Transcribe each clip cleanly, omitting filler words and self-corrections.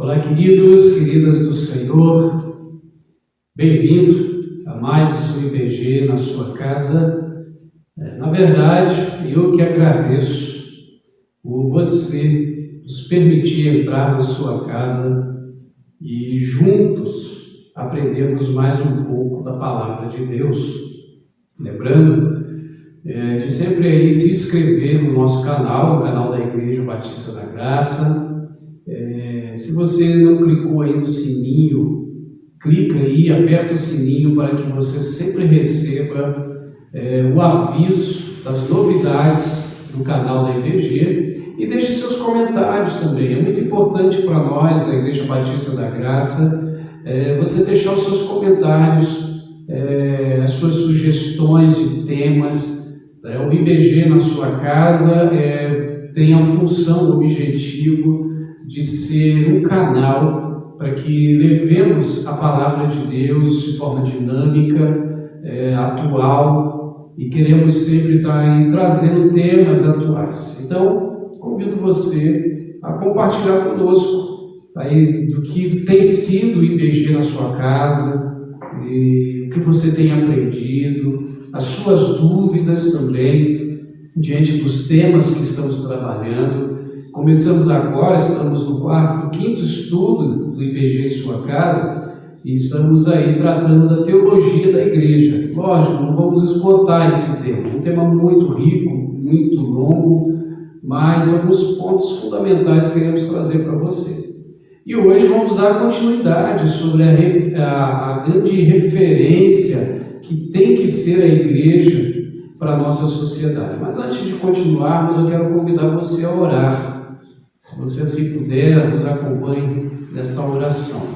Olá, queridos, queridas do Senhor, bem-vindo a mais um IBG na sua casa. Na verdade, eu que agradeço por você nos permitir entrar na sua casa e juntos aprendermos mais um pouco da Palavra de Deus. Lembrando de sempre aí se inscrever no nosso canal, o canal da Igreja Batista da Graça. Se você não clicou aí no sininho, clica aí, aperta o sininho para que você sempre receba o aviso das novidades do canal da IBG e deixe seus comentários também. É muito importante para nós, da Igreja Batista da Graça, você deixar os seus comentários, as suas sugestões de temas. O IBG na sua casa tem a função, o objetivo de ser um canal para que levemos a Palavra de Deus de forma dinâmica, atual, e queremos sempre estar aí trazendo temas atuais. Então, convido você a compartilhar conosco aí do que tem sido o IBG na sua casa, e o que você tem aprendido, as suas dúvidas também, diante dos temas que estamos trabalhando. Começamos agora, estamos no quinto estudo do IBG em sua casa e estamos aí tratando da teologia da igreja. Lógico, não vamos esgotar esse tema, um tema muito rico, muito longo, mas alguns pontos fundamentais queremos trazer para você. E hoje vamos dar continuidade sobre a grande referência que tem que ser a igreja para a nossa sociedade. Mas antes de continuarmos, eu quero convidar você a orar. Se você assim puder, nos acompanhe nesta oração.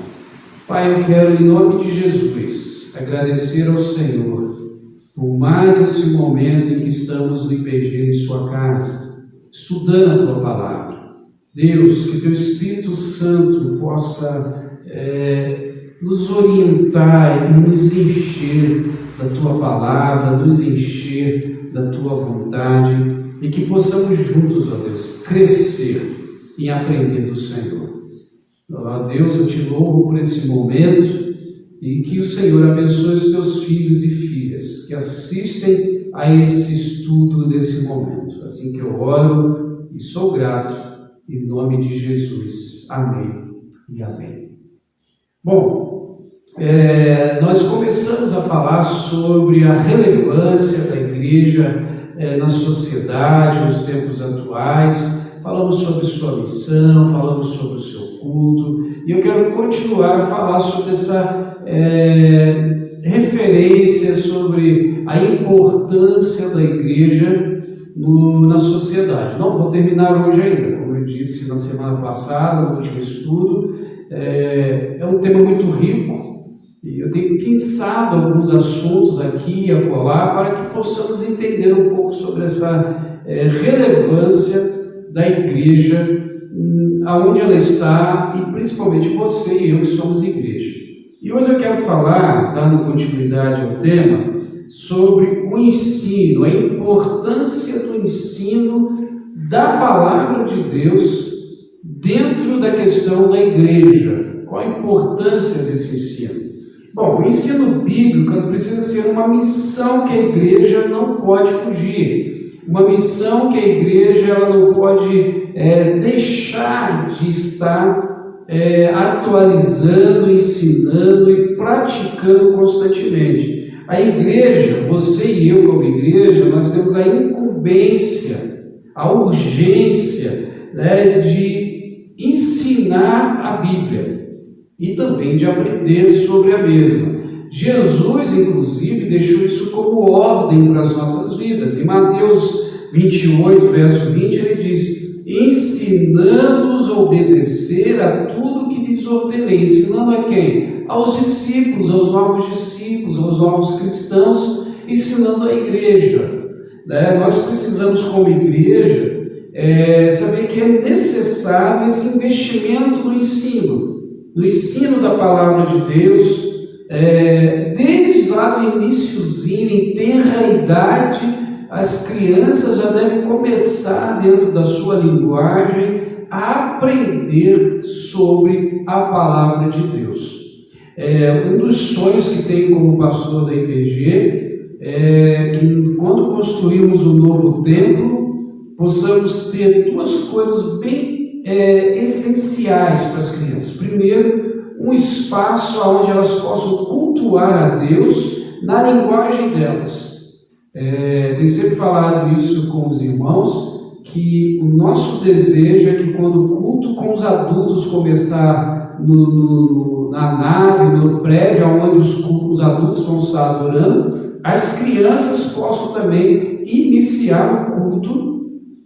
Pai, eu quero, em nome de Jesus, agradecer ao Senhor por mais esse momento em que estamos no IBG em sua casa, estudando a Tua Palavra. Deus, que Teu Espírito Santo possa nos orientar e nos encher da Tua Palavra, nos encher da Tua vontade e que possamos juntos, ó Deus, crescer em aprender do Senhor. Ó Deus, eu te louvo por esse momento e que o Senhor abençoe os teus filhos e filhas que assistem a esse estudo nesse momento. Assim que eu oro e sou grato, em nome de Jesus. Amém e amém. Bom, nós começamos a falar sobre a relevância da igreja na sociedade, nos tempos atuais. Falamos sobre sua missão, falamos sobre o seu culto, e eu quero continuar a falar sobre essa referência, sobre a importância da igreja na sociedade. Não vou terminar hoje ainda, como eu disse na semana passada, no último estudo, é um tema muito rico, e eu tenho pensado alguns assuntos aqui e acolá para que possamos entender um pouco sobre essa relevância da igreja, aonde ela está, e principalmente você e eu que somos igreja. E hoje eu quero falar, dando continuidade ao tema, sobre o ensino, a importância do ensino da Palavra de Deus dentro da questão da igreja. Qual a importância desse ensino? Bom, o ensino bíblico precisa ser uma missão que a igreja não pode fugir. Uma missão que a igreja ela não pode deixar de estar atualizando, ensinando e praticando constantemente. A igreja, você e eu como igreja, nós temos a incumbência, a urgência de ensinar a Bíblia e também de aprender sobre a mesma. Jesus, inclusive, deixou isso como ordem para as nossas vidas. Em Mateus 28, verso 20, ele diz: ensinando-os a obedecer a tudo que lhes ordenei. Ensinando a quem? Aos discípulos, aos novos discípulos, aos novos cristãos, ensinando a igreja. Nós precisamos, como igreja, saber que é necessário esse investimento no ensino da Palavra de Deus, desde lá do iniciozinho, em tenra idade, as crianças já devem começar, dentro da sua linguagem, a aprender sobre a palavra de Deus. Um dos sonhos que tenho como pastor da IPG é que quando construirmos um novo templo, possamos ter duas coisas bem essenciais para as crianças. Primeiro, um espaço onde elas possam cultuar a Deus na linguagem delas. Tenho sempre falado isso com os irmãos, que o nosso desejo é que quando o culto com os adultos começar na nave, no prédio onde os adultos vão estar adorando, as crianças possam também iniciar o culto,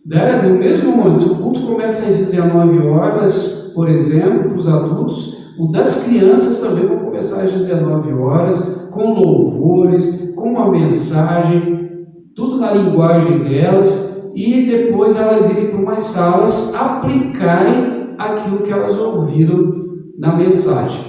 né? No mesmo momento. Se o culto começa às 19 horas, por exemplo, para os adultos, o das crianças também vão começar às 19 horas, com louvores, com uma mensagem, tudo na linguagem delas, e depois elas irem para umas salas aplicarem aquilo que elas ouviram na mensagem.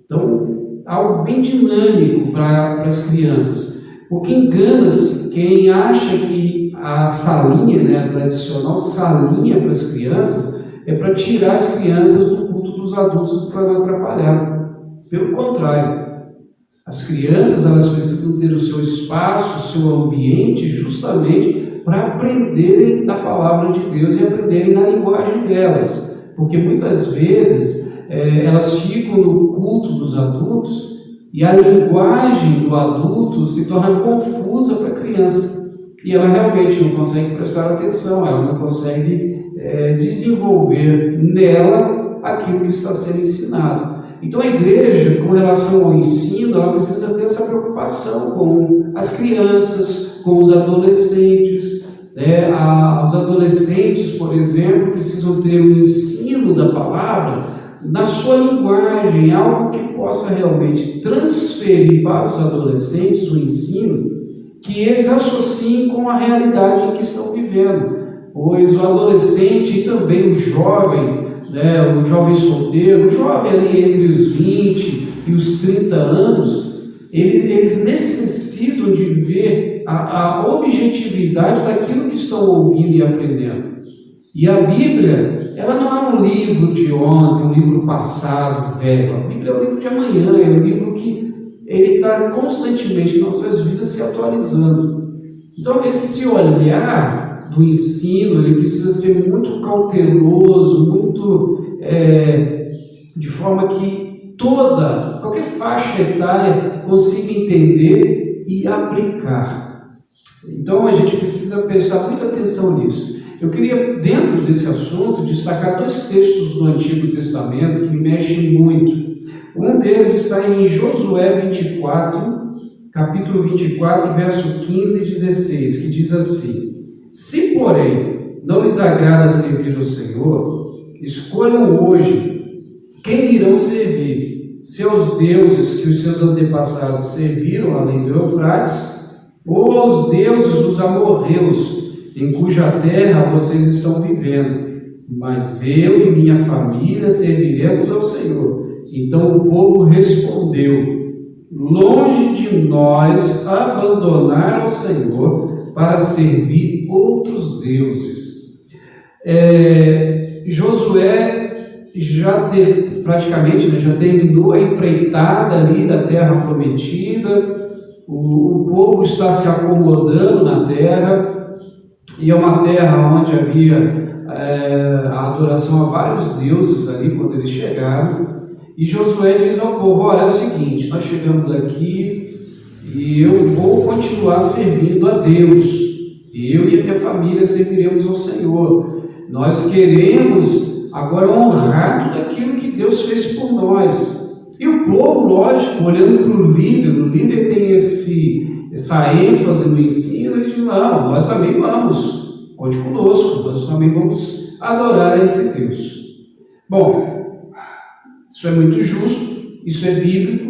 Então, algo bem dinâmico para as crianças, porque engana-se quem acha que a salinha, né, a tradicional salinha para as crianças, é para tirar as crianças do culto dos adultos para não atrapalhar. Pelo contrário, as crianças elas precisam ter o seu espaço, o seu ambiente, justamente para aprenderem da palavra de Deus e aprenderem na linguagem delas, porque muitas vezes elas ficam no culto dos adultos e a linguagem do adulto se torna confusa para a criança e ela realmente não consegue prestar atenção, ela não consegue desenvolver nela aquilo que está sendo ensinado. Então a igreja, com relação ao ensino, ela precisa ter essa preocupação com as crianças, com os adolescentes. Os adolescentes, por exemplo, precisam ter o ensino da palavra na sua linguagem, algo que possa realmente transferir para os adolescentes o ensino que eles associem com a realidade em que estão vivendo. Pois o adolescente e também o jovem solteiro, o jovem ali entre os 20 e os 30 anos, eles necessitam de ver a objetividade daquilo que estão ouvindo e aprendendo. E a Bíblia, ela não é um livro de ontem, um livro passado, velho. A Bíblia é um livro de amanhã, é um livro que ele está constantemente em nossas vidas se atualizando. Então, esse olhar do ensino, ele precisa ser muito cauteloso, muito de forma que qualquer faixa etária consiga entender e aplicar. Então a gente precisa prestar muita atenção nisso. Eu queria, dentro desse assunto, destacar dois textos do Antigo Testamento que me mexem muito. Um deles está em Josué 24, capítulo 24, verso 15 e 16, que diz assim: se, porém, não lhes agrada servir o Senhor, escolham hoje quem irão servir, seus deuses que os seus antepassados serviram além do Eufrates, ou aos deuses dos amorreus, em cuja terra vocês estão vivendo. Mas eu e minha família serviremos ao Senhor. Então o povo respondeu: longe de nós abandonar ao Senhor para servir outros deuses. Josué já terminou a empreitada ali da terra prometida, o povo está se acomodando na terra, e é uma terra onde havia a adoração a vários deuses ali quando eles chegaram, e Josué diz ao povo: olha, é o seguinte, nós chegamos aqui e eu vou continuar servindo a Deus, eu e a minha família serviremos ao Senhor. Nós queremos agora honrar tudo aquilo que Deus fez por nós. E o povo, lógico, olhando para o líder tem essa ênfase no ensino, ele diz: não, nós também vamos, conte conosco, nós também vamos adorar a esse Deus. Bom, isso é muito justo, isso é bíblico.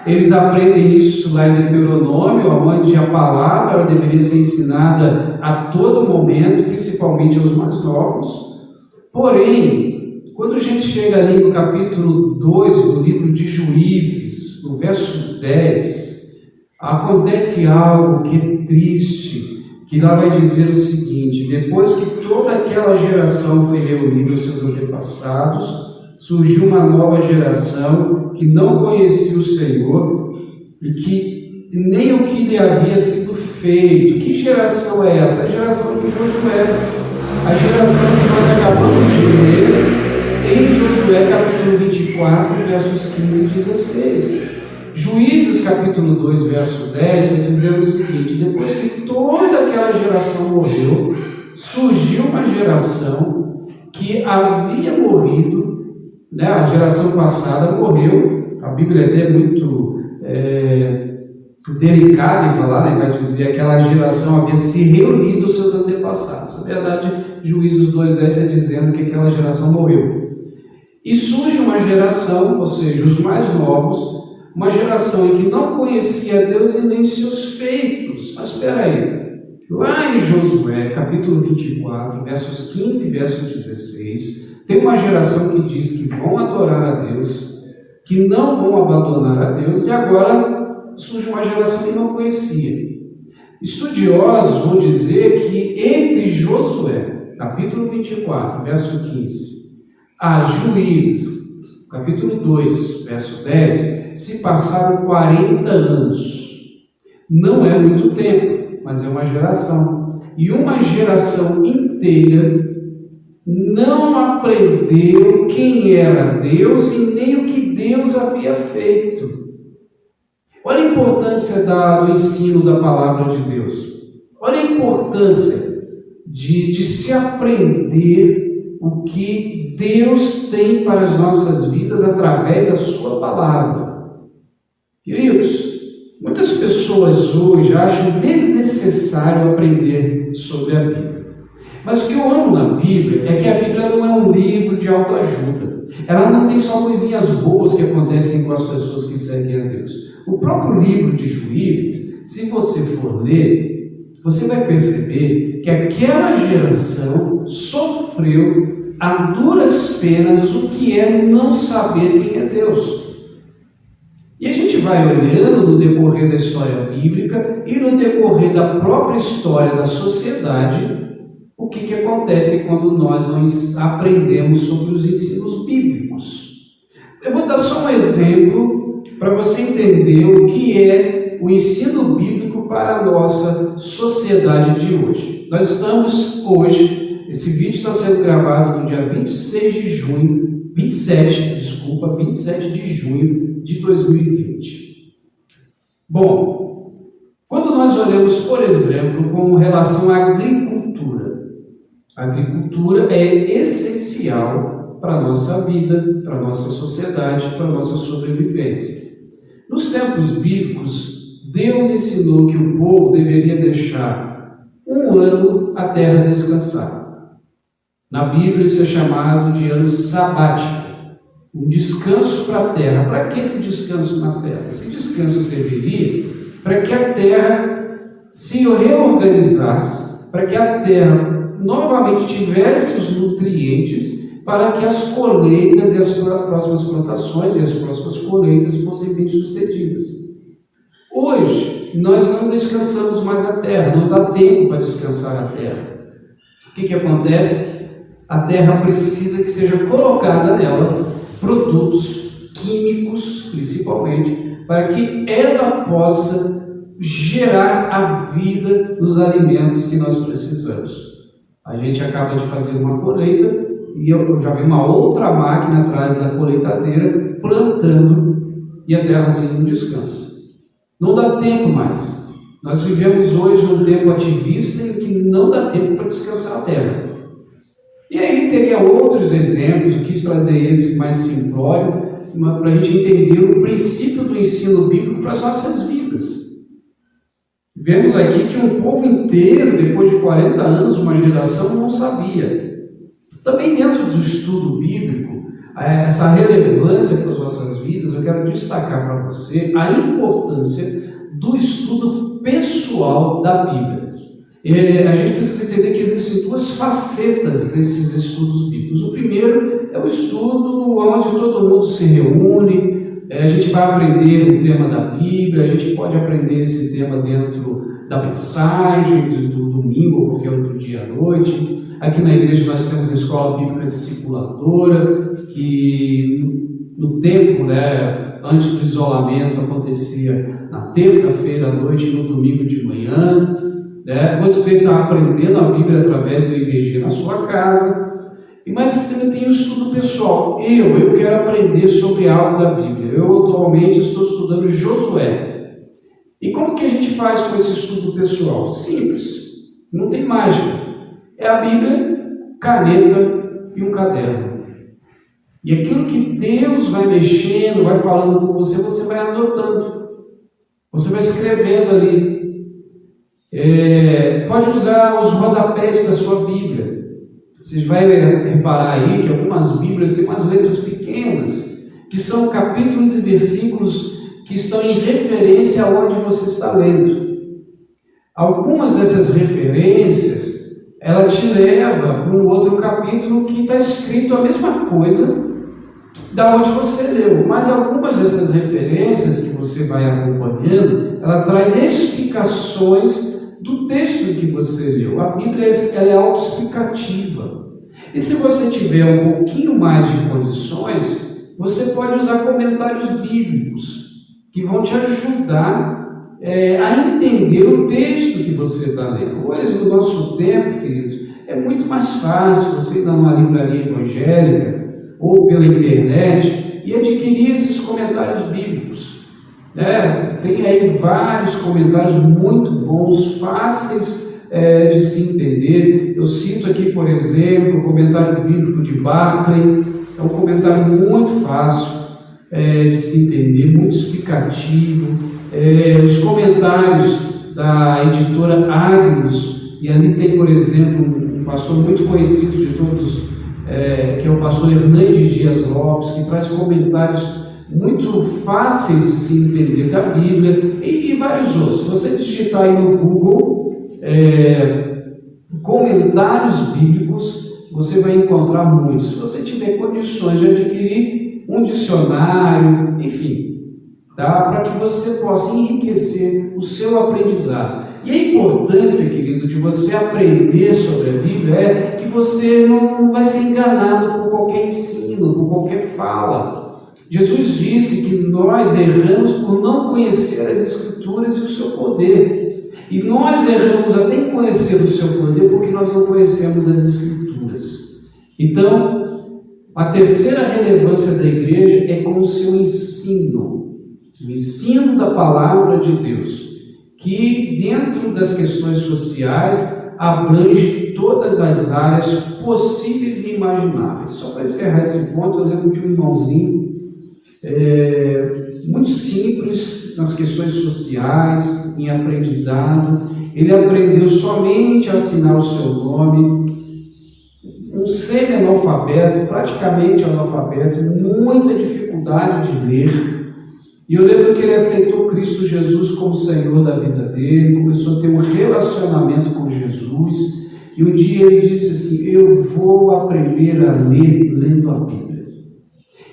Eles aprendem isso lá em Deuteronômio, onde a palavra ela deveria ser ensinada a todo momento, principalmente aos mais novos. Porém, quando a gente chega ali no capítulo 2 do livro de Juízes, no verso 10, acontece algo que é triste, que lá vai dizer o seguinte: depois que toda aquela geração foi reunida aos seus antepassados, surgiu uma nova geração que não conhecia o Senhor e que nem o que lhe havia sido feito. Que geração é essa? A geração de Josué, a geração que nós acabamos de ler em Josué capítulo 24, versos 15 e 16. Juízes capítulo 2, verso 10, está dizendo o seguinte: depois que toda aquela geração morreu, surgiu uma geração que havia morrido, né? A geração passada morreu. A Bíblia é até muito delicada em falar, né? Vai dizer aquela geração havia se reunido aos seus antepassados. Na verdade, Juízes 2,10 está dizendo que aquela geração morreu. E surge uma geração, ou seja, os mais novos, uma geração em que não conhecia Deus e nem seus feitos. Mas espera aí, lá em Josué, capítulo 24, versos 15 e verso 16, tem uma geração que diz que vão adorar a Deus, que não vão abandonar a Deus, e agora surge uma geração que não conhecia. Estudiosos vão dizer que entre Josué, capítulo 24, verso 15, a Juízes, capítulo 2, verso 10, se passaram 40 anos. Não é muito tempo, mas é uma geração. E uma geração inteira não aprendeu quem era Deus e nem o que Deus havia feito. Olha a importância do ensino da palavra de Deus. Olha a importância de se aprender o que Deus tem para as nossas vidas através da sua palavra. Queridos, muitas pessoas hoje acham desnecessário aprender sobre a Bíblia. Mas o que eu amo na Bíblia é que a Bíblia não é um livro de autoajuda. Ela não tem só coisinhas boas que acontecem com as pessoas que seguem a Deus. O próprio livro de Juízes, se você for ler, você vai perceber que aquela geração sofreu a duras penas o que é não saber quem é Deus. E a gente vai olhando no decorrer da história bíblica e no decorrer da própria história da sociedade o que acontece quando nós não aprendemos sobre os ensinos bíblicos. Eu vou dar só um exemplo para você entender o que é o ensino bíblico para a nossa sociedade de hoje. Nós estamos hoje, esse vídeo está sendo gravado no dia 27 de junho de 2020. Bom, quando nós olhamos, por exemplo, com relação à agricultura, a agricultura é essencial para a nossa vida, para a nossa sociedade, para a nossa sobrevivência. Nos tempos bíblicos, Deus ensinou que o povo deveria deixar um ano a terra descansar. Na Bíblia isso é chamado de ano sabático, um descanso para a terra. Para que esse descanso na terra? Esse descanso serviria para que a terra se reorganizasse, para que a terra novamente tivesse os nutrientes para que as colheitas e as próximas plantações e as próximas colheitas fossem bem-sucedidas. Hoje, nós não descansamos mais a terra, não dá tempo para descansar a terra. O que acontece? A terra precisa que seja colocada nela produtos químicos, principalmente, para que ela possa gerar a vida nos alimentos que nós precisamos. A gente acaba de fazer uma colheita e eu já vi uma outra máquina atrás da colheitadeira plantando e a terra assim não descansa. Não dá tempo mais. Nós vivemos hoje num tempo ativista em que não dá tempo para descansar a terra. E aí teria outros exemplos, eu quis trazer esse mais simplório, para a gente entender o princípio do ensino bíblico para as nossas vidas. Vemos aqui que um povo inteiro, depois de 40 anos, uma geração não sabia. Também dentro do estudo bíblico, essa relevância para as nossas vidas, eu quero destacar para você a importância do estudo pessoal da Bíblia. A gente precisa entender que existem duas facetas desses estudos bíblicos. O primeiro é o estudo onde todo mundo se reúne, a gente vai aprender um tema da Bíblia, a gente pode aprender esse tema dentro da mensagem, do domingo ou qualquer outro dia à noite. Aqui na igreja nós temos a escola bíblica discipuladora, que no tempo, antes do isolamento, acontecia na terça-feira à noite e no domingo de manhã. Você está aprendendo a Bíblia através do IBG na sua casa, mas também tem o estudo pessoal. Eu quero aprender sobre algo da Bíblia. Eu atualmente estou estudando Josué. E como que a gente faz com esse estudo pessoal? Simples, não tem mágica. É a Bíblia, caneta e um caderno. E aquilo que Deus vai mexendo, vai falando com você, você vai anotando. Você vai escrevendo ali. Pode usar os rodapés da sua Bíblia. Você vai reparar aí que algumas Bíblias têm umas letras pequenas, que são capítulos e versículos que estão em referência aonde você está lendo. Algumas dessas referências, ela te leva para um outro capítulo que está escrito a mesma coisa da onde você leu, mas algumas dessas referências que você vai acompanhando, ela traz explicações do texto que você leu. A Bíblia ela é autoexplicativa. E se você tiver um pouquinho mais de condições, você pode usar comentários bíblicos que vão te ajudar a entender o texto que você está lendo. Hoje, no nosso tempo, queridos, é muito mais fácil você ir numa livraria evangélica ou pela internet e adquirir esses comentários bíblicos. Tem aí vários comentários muito bons, fáceis de se entender. Eu cito aqui, por exemplo, o comentário bíblico de Barclay. É um comentário muito fácil de se entender, muito explicativo. Os comentários da editora Agnus, e ali tem, por exemplo, um pastor muito conhecido de todos, que é o pastor Hernandes Dias Lopes, que traz comentários muito fáceis de se entender da Bíblia, e vários outros. Se você digitar aí no Google comentários bíblicos, você vai encontrar muitos. Se você tiver condições de adquirir um dicionário, enfim, para que você possa enriquecer o seu aprendizado. E a importância, querido, de você aprender sobre a Bíblia é que você não vai ser enganado por qualquer ensino, por qualquer fala. Jesus disse que nós erramos por não conhecer as Escrituras e o seu poder. E nós erramos até em conhecer o seu poder porque nós não conhecemos as Escrituras. Então, a terceira relevância da igreja é com o seu ensino. O ensino da palavra de Deus, que dentro das questões sociais abrange todas as áreas possíveis e imagináveis. Só para encerrar esse ponto, eu lembro de um irmãozinho muito simples nas questões sociais, em aprendizado. Ele aprendeu somente a assinar o seu nome, um semi-analfabeto, praticamente analfabeto, muita dificuldade de ler. E eu lembro que ele aceitou Cristo Jesus como Senhor da vida dele, começou a ter um relacionamento com Jesus, e um dia ele disse assim: eu vou aprender a ler lendo a Bíblia.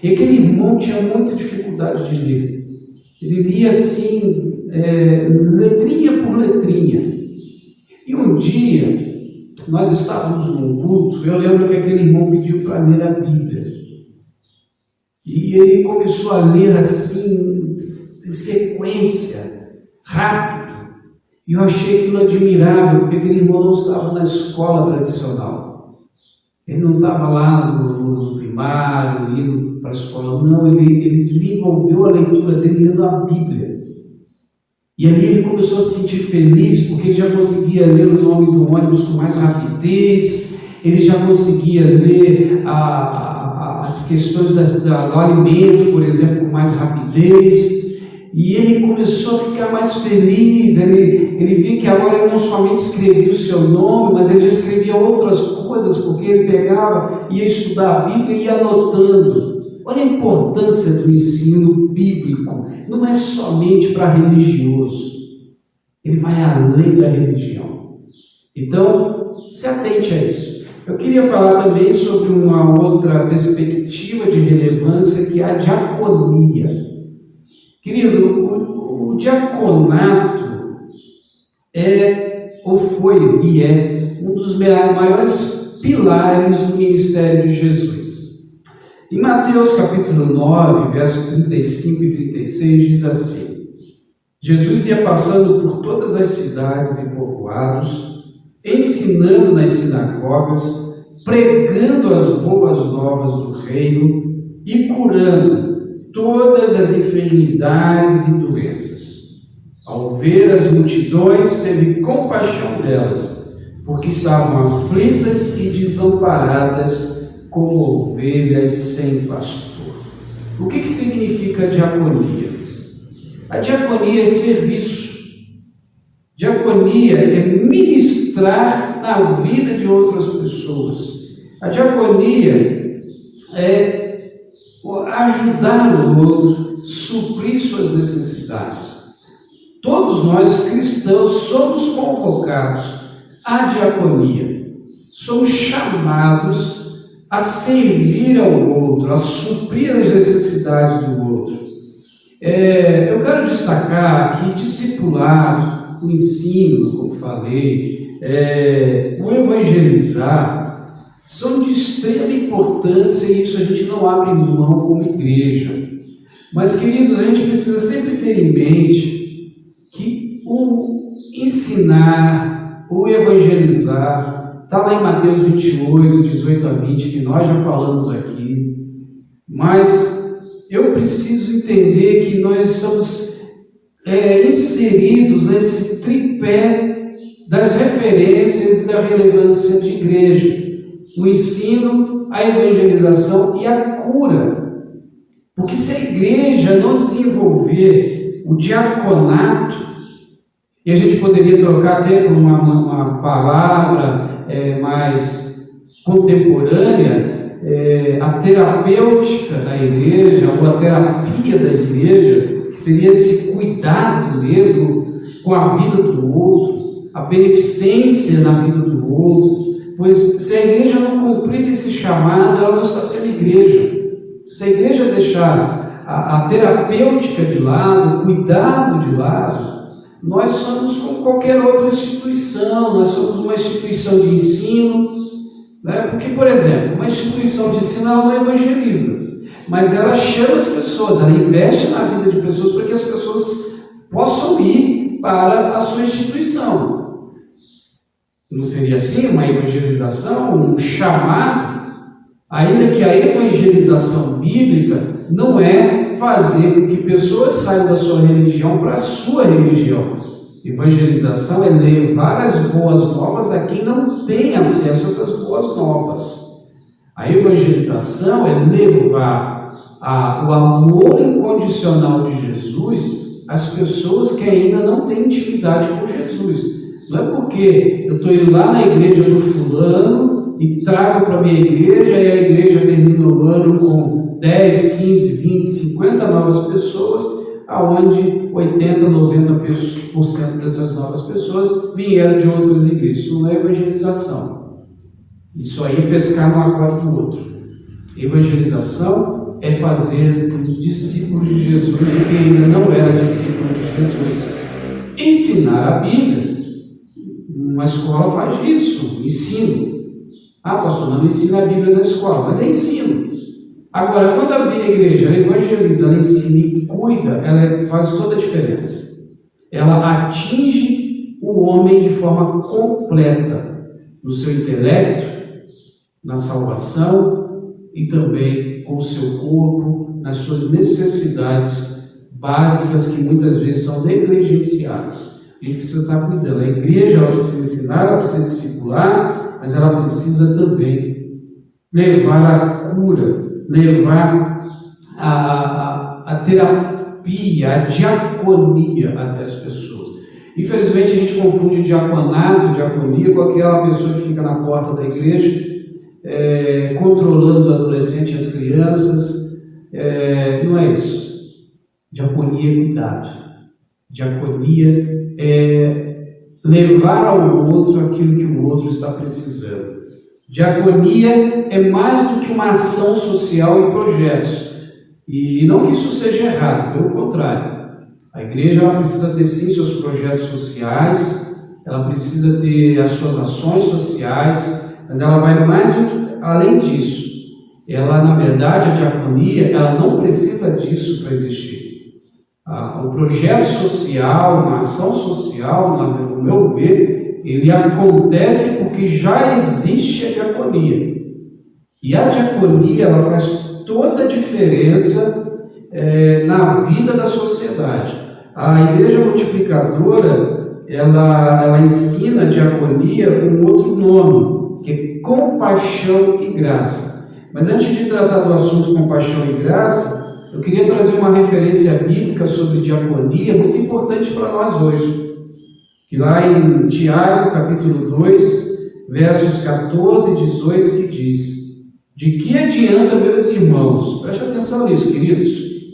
E aquele irmão tinha muita dificuldade de ler. Ele lia assim, letrinha por letrinha. E um dia, nós estávamos num culto, eu lembro que aquele irmão pediu para ler a Bíblia. E ele começou a ler assim, em sequência, rápido. E eu achei aquilo admirável, porque aquele irmão não estava na escola tradicional. Ele não estava lá no primário, indo para a escola. Não, ele desenvolveu a leitura dele lendo a Bíblia. E ali ele começou a se sentir feliz, porque ele já conseguia ler o nome do ônibus com mais rapidez, ele já conseguia ler as questões do alimento, por exemplo, com mais rapidez. E ele começou a ficar mais feliz, ele viu que agora ele não somente escrevia o seu nome, mas ele já escrevia outras coisas, porque ele pegava, ia estudar a Bíblia e ia anotando. Olha a importância do ensino bíblico, não é somente para religioso, ele vai além da religião. Então, se atente a isso. Eu queria falar também sobre uma outra perspectiva de relevância, que é a diaconia. Querido, o diaconato foi e é um dos maiores pilares do ministério de Jesus. Em Mateus capítulo 9, verso 35 e 36, diz assim: Jesus ia passando por todas as cidades e povoados, ensinando nas sinagogas, pregando as boas novas do reino e curando todas as enfermidades e doenças. Ao ver as multidões, teve compaixão delas, porque estavam aflitas e desamparadas como ovelhas sem pastor. O que significa diaconia? A diaconia é serviço. Diaconia é ministrar na vida de outras pessoas. A diaconia é ajudar o outro, suprir suas necessidades. Todos nós cristãos somos convocados à diaconia. Somos chamados a servir ao outro, a suprir as necessidades do outro. Eu quero destacar aqui discipulado, o ensino, como falei, o evangelizar, são de extrema importância e isso a gente não abre mão como igreja. Mas, queridos, a gente precisa sempre ter em mente que o ensinar, o evangelizar, está lá em Mateus 28, 18 a 20, que nós já falamos aqui, mas eu preciso entender que nós estamos inseridos nesse tripé das referências e da relevância de igreja: o ensino, a evangelização e a cura. Porque se a igreja não desenvolver o diaconato, e a gente poderia trocar até por uma palavra mais contemporânea, a terapêutica da igreja, ou a terapia da igreja, que seria esse cuidado mesmo com a vida do outro, a beneficência na vida do outro, pois se a igreja não cumprir esse chamado, ela não está sendo igreja. Se a igreja deixar a terapêutica de lado, o cuidado de lado, nós somos como qualquer outra instituição, nós somos uma instituição de ensino, né? Porque, por exemplo, uma instituição de ensino ela não evangeliza, mas ela chama as pessoas, ela investe na vida de pessoas para que as pessoas possam ir para a sua instituição. Não seria assim uma evangelização, um chamado? Ainda que a evangelização bíblica não é fazer com que pessoas saiam da sua religião para a sua religião. Evangelização é levar as boas novas a quem não tem acesso a essas boas novas. A evangelização é levar o amor incondicional de Jesus às pessoas que ainda não têm intimidade com Jesus. Não é porque eu estou indo lá na igreja do fulano e trago para a minha igreja, e a igreja termina o ano com 10, 15, 20, 50 novas pessoas, aonde 80, 90% dessas novas pessoas vieram de outras igrejas. Isso não é evangelização. Isso aí é pescar no aquário do outro. Evangelização é fazer discípulos de Jesus de quem ainda não era discípulo de Jesus. Ensinar a Bíblia. Uma escola faz isso, ensino. Pastor, não ensina a Bíblia na escola, mas é ensino. Agora, quando a igreja ela evangeliza, ela ensina e cuida, ela faz toda a diferença. Ela atinge o homem de forma completa, no seu intelecto, na salvação e também com o seu corpo, nas suas necessidades básicas que muitas vezes são negligenciadas. A gente precisa estar cuidando. A igreja ela precisa ensinar, ela precisa discipular, mas ela precisa também levar a cura, levar a terapia, a diaconia até as pessoas. Infelizmente a gente confunde diaconato, diaconia com aquela pessoa que fica na porta da igreja, controlando os adolescentes e as crianças. Não é isso. Diaconia é cuidado. Diaconia é levar ao outro aquilo que o outro está precisando. Diaconia é mais do que uma ação social e projetos. E não que isso seja errado, pelo contrário. A igreja ela precisa ter sim seus projetos sociais, ela precisa ter as suas ações sociais, mas ela vai mais além disso. Ela, na verdade, a diaconia, ela não precisa disso para existir. O projeto social, uma ação social, no meu ver, ele acontece porque já existe a diaconia. E a diaconia, ela faz toda a diferença na vida da sociedade. A Igreja Multiplicadora, ela ensina a diaconia com outro nome, que é compaixão e graça. Mas antes de tratar do assunto compaixão e graça, eu queria trazer uma referência bíblica sobre diaconia muito importante para nós hoje. Que lá em Tiago, capítulo 2, versos 14 e 18, que diz: de que adianta, meus irmãos, preste atenção nisso, queridos,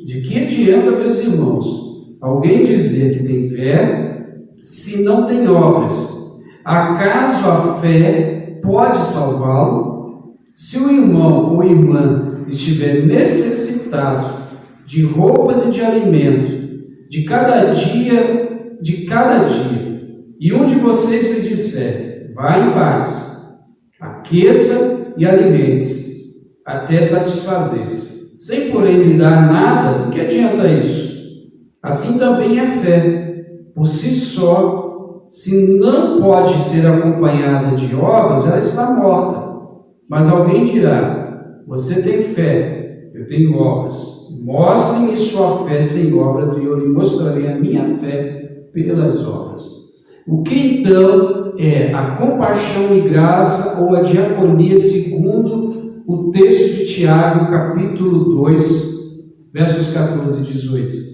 de que adianta, meus irmãos, alguém dizer que tem fé se não tem obras? Acaso a fé pode salvá-lo? Se o irmão ou irmã estiver necessitado de roupas e de alimento de cada dia, e um de vocês lhe disser: vá em paz, aqueça e alimente-se, até satisfazer-se, sem porém lhe dar nada, o que adianta isso? Assim também é fé, por si só, se não pode ser acompanhada de obras, ela está morta. Mas alguém dirá: você tem fé, eu tenho obras. Mostre-me sua fé sem obras, e eu lhe mostrarei a minha fé pelas obras. O que então é a compaixão e graça, ou a diaconia, segundo o texto de Tiago, capítulo 2, versos 14 e 18?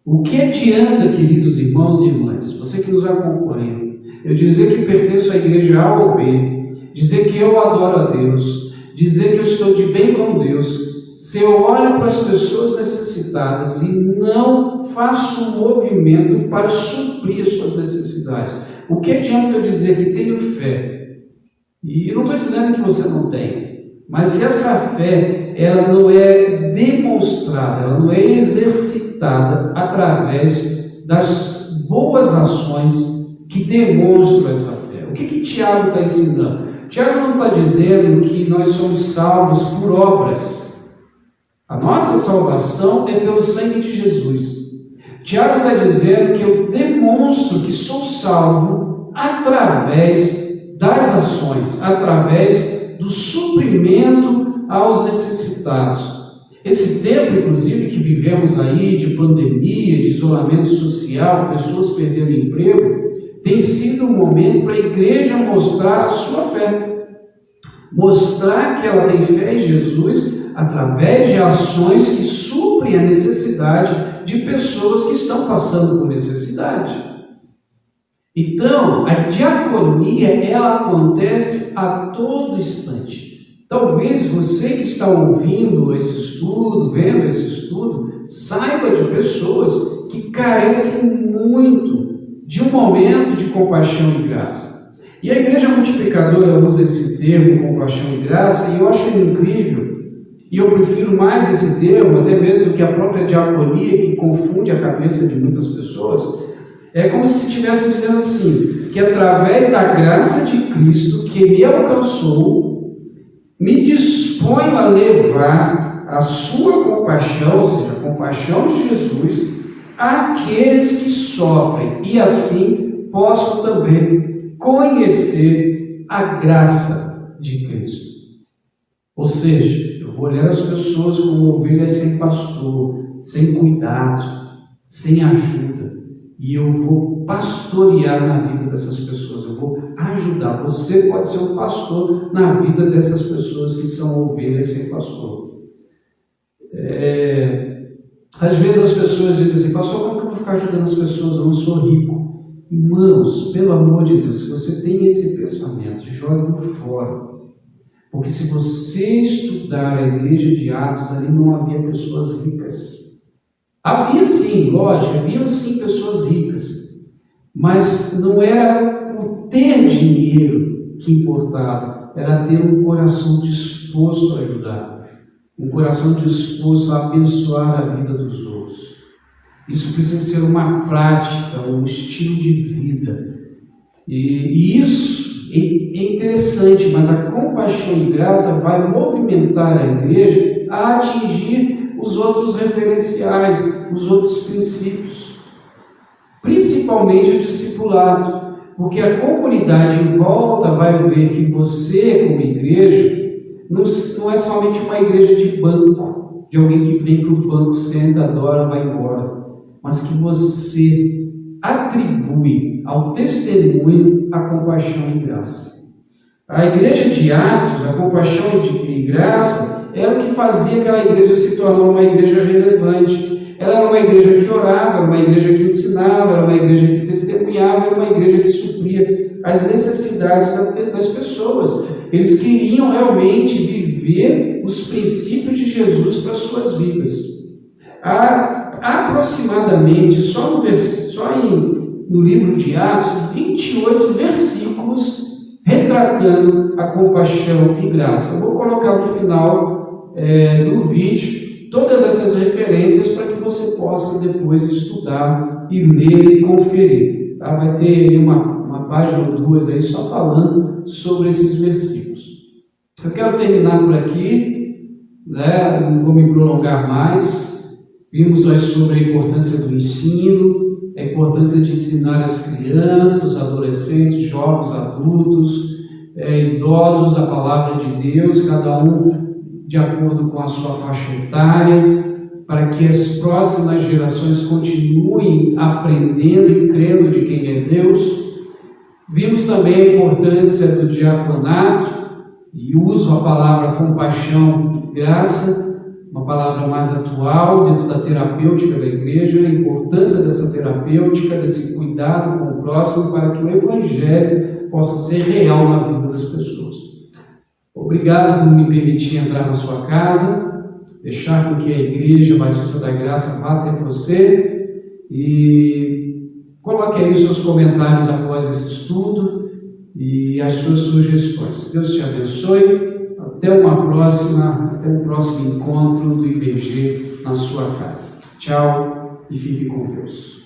O que adianta, queridos irmãos e irmãs, você que nos acompanha, eu dizer que pertenço à igreja A ou B, dizer que eu adoro a Deus, dizer que eu estou de bem com Deus, se eu olho para as pessoas necessitadas e não faço um movimento para suprir as suas necessidades? O que adianta eu dizer que tenho fé? E eu não estou dizendo que você não tenha, mas se essa fé ela não é demonstrada, ela não é exercitada através das boas ações que demonstram essa fé. O que Tiago está ensinando? Tiago não está dizendo que nós somos salvos por obras. A nossa salvação é pelo sangue de Jesus. Tiago está dizendo que eu demonstro que sou salvo através das ações, através do suprimento aos necessitados. Esse tempo, inclusive, que vivemos aí, de pandemia, de isolamento social, pessoas perdendo emprego, tem sido um momento para a igreja mostrar a sua fé. Mostrar que ela tem fé em Jesus através de ações que suprem a necessidade de pessoas que estão passando por necessidade. Então, a diaconia, ela acontece a todo instante. Talvez você que está ouvindo esse estudo, vendo esse estudo, saiba de pessoas que carecem muito de um momento de compaixão e graça. E a Igreja Multiplicadora usa esse termo, compaixão e graça, e eu acho ele incrível, e eu prefiro mais esse termo, até mesmo do que a própria diaconia, que confunde a cabeça de muitas pessoas. É como se estivesse dizendo assim, que através da graça de Cristo que me alcançou, me disponho a levar a sua compaixão, ou seja, a compaixão de Jesus, àqueles que sofrem, e assim posso também conhecer a graça de Cristo. Ou seja, eu vou olhar as pessoas como ovelhas sem pastor, sem cuidado, sem ajuda, e eu vou pastorear na vida dessas pessoas, eu vou ajudar. Você pode ser um pastor na vida dessas pessoas que são ovelhas sem pastor. Às vezes as pessoas dizem assim: pastor, como que eu vou ficar ajudando as pessoas? Eu não sou rico. Irmãos, pelo amor de Deus, se você tem esse pensamento, jogue-o fora. Porque se você estudar a igreja de Atos, ali não havia pessoas ricas. Havia sim, lógico, haviam sim pessoas ricas, mas não era o ter dinheiro que importava, era ter um coração disposto a ajudar, um coração disposto a abençoar a vida dos outros. Isso precisa ser uma prática, um estilo de vida. E isso é interessante, mas a compaixão e graça vai movimentar a igreja a atingir os outros referenciais, os outros princípios, principalmente o discipulado, porque a comunidade em volta vai ver que você, como igreja, não é somente uma igreja de banco, de alguém que vem para o banco, senta, adora, vai embora, mas que você atribui ao testemunho a compaixão e graça. A igreja de Atos, a compaixão e graça, era o que fazia aquela igreja se tornar uma igreja relevante. Ela era uma igreja que orava, era uma igreja que ensinava, era uma igreja que testemunhava, era uma igreja que supria as necessidades das pessoas. Eles queriam realmente viver os princípios de Jesus para as suas vidas. Aproximadamente, no livro de Atos, 28 versículos retratando a compaixão e graça. Eu vou colocar no final do vídeo todas essas referências para que você possa depois estudar e ler e conferir. Tá? Vai ter uma página ou duas aí só falando sobre esses versículos. Eu quero terminar por aqui, né? Não vou me prolongar mais. Vimos sobre a importância do ensino, a importância de ensinar as crianças, os adolescentes, jovens, adultos, idosos, a palavra de Deus, cada um de acordo com a sua faixa etária, para que as próximas gerações continuem aprendendo e crendo de quem é Deus. Vimos também a importância do diaconato e uso a palavra compaixão e graça, uma palavra mais atual dentro da terapêutica da igreja, a importância dessa terapêutica, desse cuidado com o próximo, para que o Evangelho possa ser real na vida das pessoas. Obrigado por me permitir entrar na sua casa, deixar com que a Igreja Batista da Graça vá até você e coloque aí os seus comentários após esse estudo e as suas sugestões. Deus te abençoe. Até um próximo encontro do IBG na sua casa. Tchau e fique com Deus.